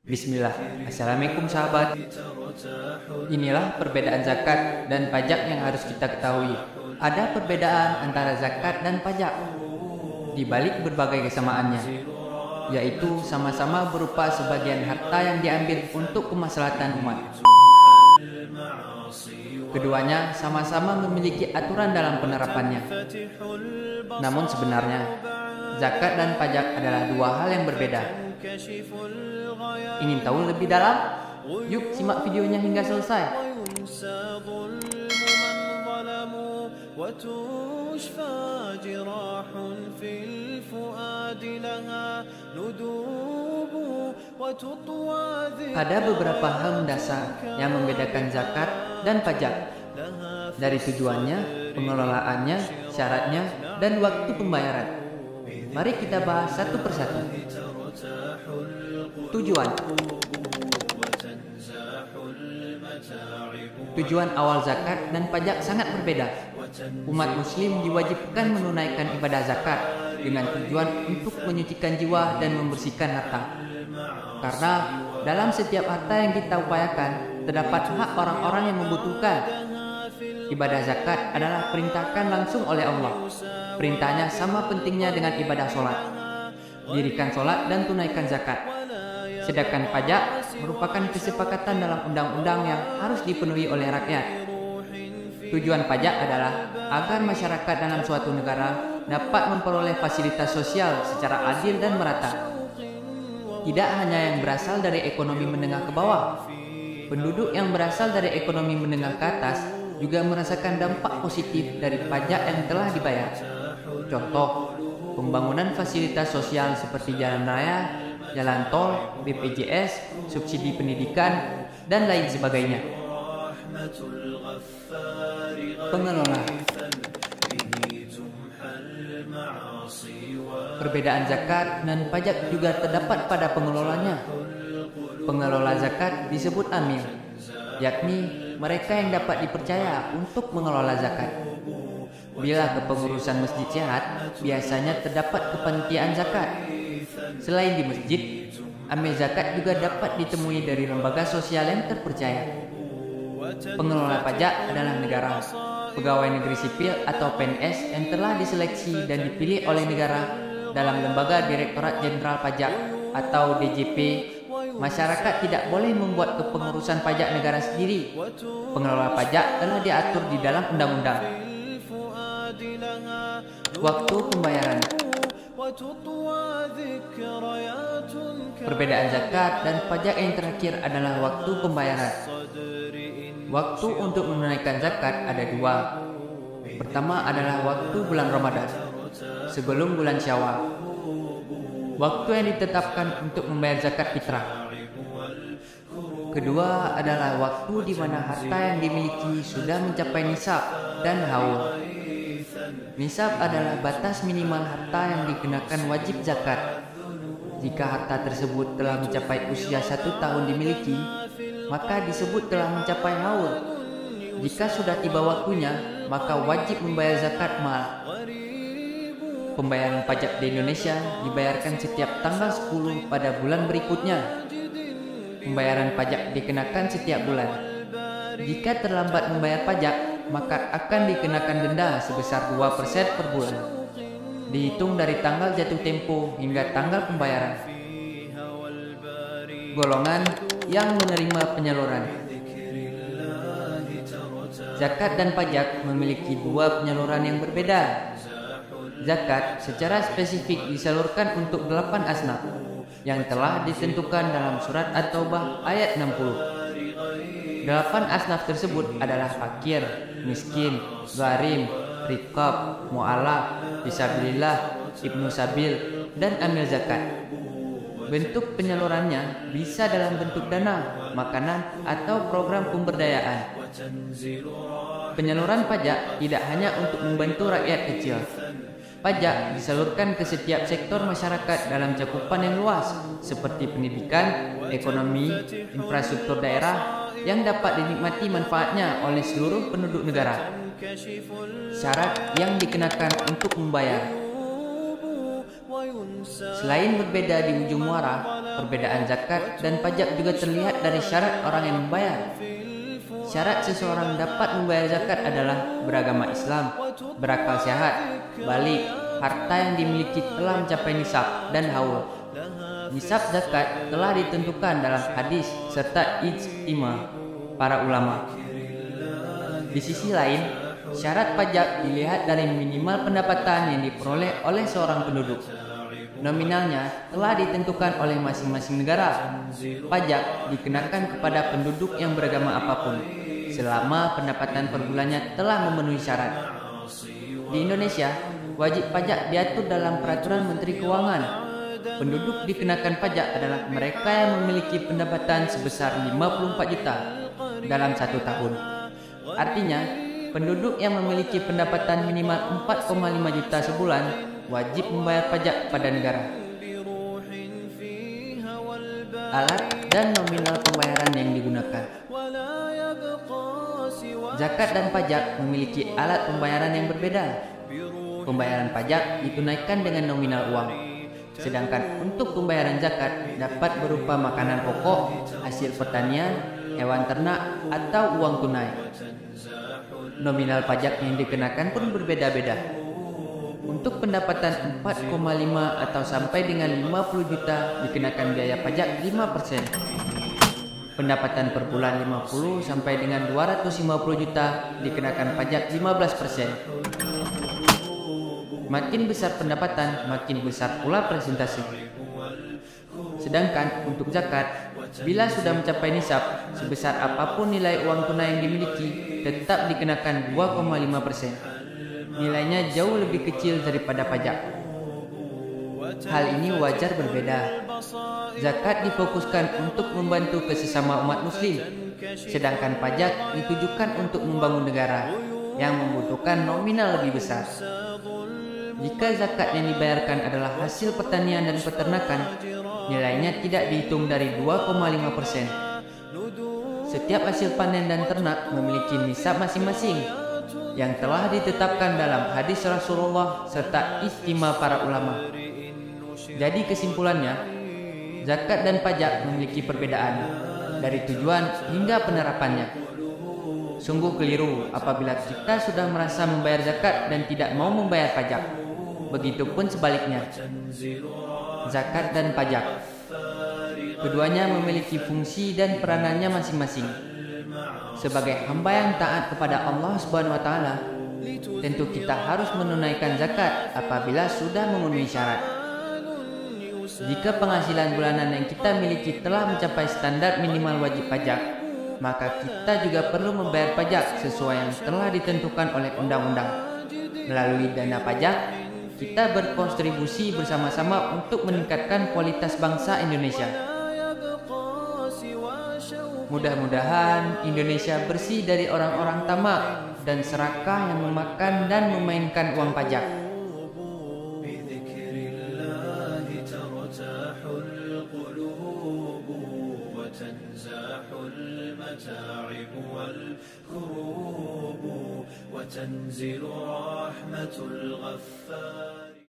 Bismillah. Assalamualaikum sahabat. Inilah perbedaan zakat dan pajak yang harus kita ketahui. Ada perbedaan antara zakat dan pajak di balik berbagai kesamaannya, yaitu sama-sama berupa sebagian harta yang diambil untuk kemaslahatan umat. Keduanya sama-sama memiliki aturan dalam penerapannya. Namun sebenarnya zakat dan pajak adalah dua hal yang berbeda. Ingin tahu lebih dalam? Yuk simak videonya hingga selesai. Ada beberapa hal mendasar yang membedakan zakat dan pajak, dari tujuannya, pengelolaannya, syaratnya, dan waktu pembayaran. Mari kita bahas satu persatu. Tujuan awal zakat dan pajak sangat berbeda. Umat muslim diwajibkan menunaikan ibadah zakat dengan tujuan untuk menyucikan jiwa dan membersihkan harta. Karena dalam setiap harta yang kita upayakan terdapat hak orang-orang yang membutuhkan. Ibadah zakat adalah perintahkan langsung oleh Allah. Perintahnya sama pentingnya dengan ibadah sholat. Dirikan sholat dan tunaikan zakat. Sedangkan pajak merupakan kesepakatan dalam undang-undang yang harus dipenuhi oleh rakyat. Tujuan pajak adalah agar masyarakat dalam suatu negara dapat memperoleh fasilitas sosial secara adil dan merata. Tidak hanya yang berasal dari ekonomi menengah ke bawah, penduduk yang berasal dari ekonomi menengah ke atas juga merasakan dampak positif dari pajak yang telah dibayar. Contoh, pembangunan fasilitas sosial seperti jalan raya, jalan tol, BPJS, subsidi pendidikan, dan lain sebagainya. Pengelola. Perbedaan zakat dan pajak juga terdapat pada pengelolanya. Pengelola zakat disebut amil, yakni mereka yang dapat dipercaya untuk mengelola zakat. Bila kepengurusan masjid sehat, biasanya terdapat kepanitiaan zakat. Selain di masjid, amil zakat juga dapat ditemui dari lembaga sosial yang terpercaya. Pengelola pajak adalah negara, pegawai negeri sipil atau PNS yang telah diseleksi dan dipilih oleh negara dalam lembaga Direktorat Jenderal Pajak atau DJP. Masyarakat tidak boleh membuat kepengurusan pajak negara sendiri. Pengelola pajak telah diatur di dalam undang-undang. Waktu pembayaran. Perbedaan zakat dan pajak yang terakhir adalah waktu pembayaran. Waktu untuk menunaikan zakat ada dua. Pertama adalah waktu bulan Ramadan, sebelum bulan Syawal. Waktu yang ditetapkan untuk membayar zakat fitrah. Kedua adalah waktu di mana harta yang dimiliki sudah mencapai nisab dan haul. Nisab adalah batas minimal harta yang dikenakan wajib zakat. Jika harta tersebut telah mencapai usia 1 tahun dimiliki, maka disebut telah mencapai haul. Jika sudah tiba waktunya, maka wajib membayar zakat mal. Pembayaran pajak di Indonesia dibayarkan setiap tanggal 10 pada bulan berikutnya. Pembayaran pajak dikenakan setiap bulan. Jika terlambat membayar pajak, maka akan dikenakan denda sebesar 2% per bulan, dihitung dari tanggal jatuh tempo hingga tanggal pembayaran. Golongan yang menerima penyaluran. Zakat dan pajak memiliki dua penyaluran yang berbeda. Zakat secara spesifik disalurkan untuk 8 asnaf yang telah ditentukan dalam surat At-Taubah ayat 60. 8 asnaf tersebut adalah fakir, miskin, gharim, riqab, mu'alaf, fisabilillah, ibnu sabil, dan amil zakat. Bentuk penyalurannya bisa dalam bentuk dana, makanan, atau program pemberdayaan. Penyaluran pajak tidak hanya untuk membantu rakyat kecil. Pajak disalurkan ke setiap sektor masyarakat dalam cakupan yang luas, seperti pendidikan, ekonomi, infrastruktur daerah, yang dapat dinikmati manfaatnya oleh seluruh penduduk negara. Syarat yang dikenakan untuk membayar. Selain berbeda di ujung muara, Perbedaan zakat dan pajak juga terlihat dari syarat orang yang membayar. Syarat seseorang dapat membayar zakat adalah beragama Islam, berakal sehat, balik, harta yang dimiliki telah mencapai nisab dan haul. Nisab zakat telah ditentukan dalam hadis serta ijtima para ulama. Di sisi lain, syarat pajak dilihat dari minimal pendapatan yang diperoleh oleh seorang penduduk. Nominalnya telah ditentukan oleh masing-masing negara. Pajak dikenakan kepada penduduk yang beragama apapun, selama pendapatan per bulannya telah memenuhi syarat. Di Indonesia, wajib pajak diatur dalam Peraturan Menteri Keuangan. Penduduk dikenakan pajak adalah mereka yang memiliki pendapatan sebesar 54 juta dalam 1 tahun. Artinya, penduduk yang memiliki pendapatan minimal 4,5 juta sebulan wajib membayar pajak pada negara. Alat dan nominal pembayaran yang digunakan. Zakat dan pajak memiliki alat pembayaran yang berbeda. Pembayaran pajak ditunaikan dengan nominal uang, sedangkan untuk pembayaran zakat dapat berupa makanan pokok, hasil pertanian, hewan ternak, atau uang tunai. Nominal pajak yang dikenakan pun berbeda-beda. Untuk pendapatan 4,5 atau sampai dengan 50 juta dikenakan biaya pajak 5%. Pendapatan per bulan 50 sampai dengan 250 juta dikenakan pajak 15%. Makin besar pendapatan, makin besar pula persentase. Sedangkan untuk zakat, bila sudah mencapai nisab, sebesar apapun nilai uang tunai yang dimiliki, tetap dikenakan 2,5%. Nilainya jauh lebih kecil daripada pajak. Hal ini wajar berbeda. Zakat difokuskan untuk membantu kesesama umat muslim, sedangkan pajak ditujukan untuk membangun negara yang membutuhkan nominal lebih besar. Jika zakat yang dibayarkan adalah hasil pertanian dan peternakan, nilainya tidak dihitung dari 2,5%. Setiap hasil panen dan ternak memiliki nisab masing-masing yang telah ditetapkan dalam hadis Rasulullah serta ijtima para ulama. Jadi kesimpulannya, zakat dan pajak memiliki perbedaan dari tujuan hingga penerapannya. Sungguh keliru apabila kita sudah merasa membayar zakat dan tidak mau membayar pajak. Begitupun sebaliknya. Zakat dan pajak, keduanya memiliki fungsi dan peranannya masing-masing. Sebagai hamba yang taat kepada Allah Subhanahu wa taala, tentu kita harus menunaikan zakat apabila sudah memenuhi syarat. Jika penghasilan bulanan yang kita miliki telah mencapai standar minimal wajib pajak, maka kita juga perlu membayar pajak sesuai yang telah ditentukan oleh undang-undang. Melalui dana pajak, kita berkontribusi bersama-sama untuk meningkatkan kualitas bangsa Indonesia. Mudah-mudahan Indonesia bersih dari orang-orang tamak dan serakah yang memakan dan memainkan uang pajak. وتنزل رحمة الغفار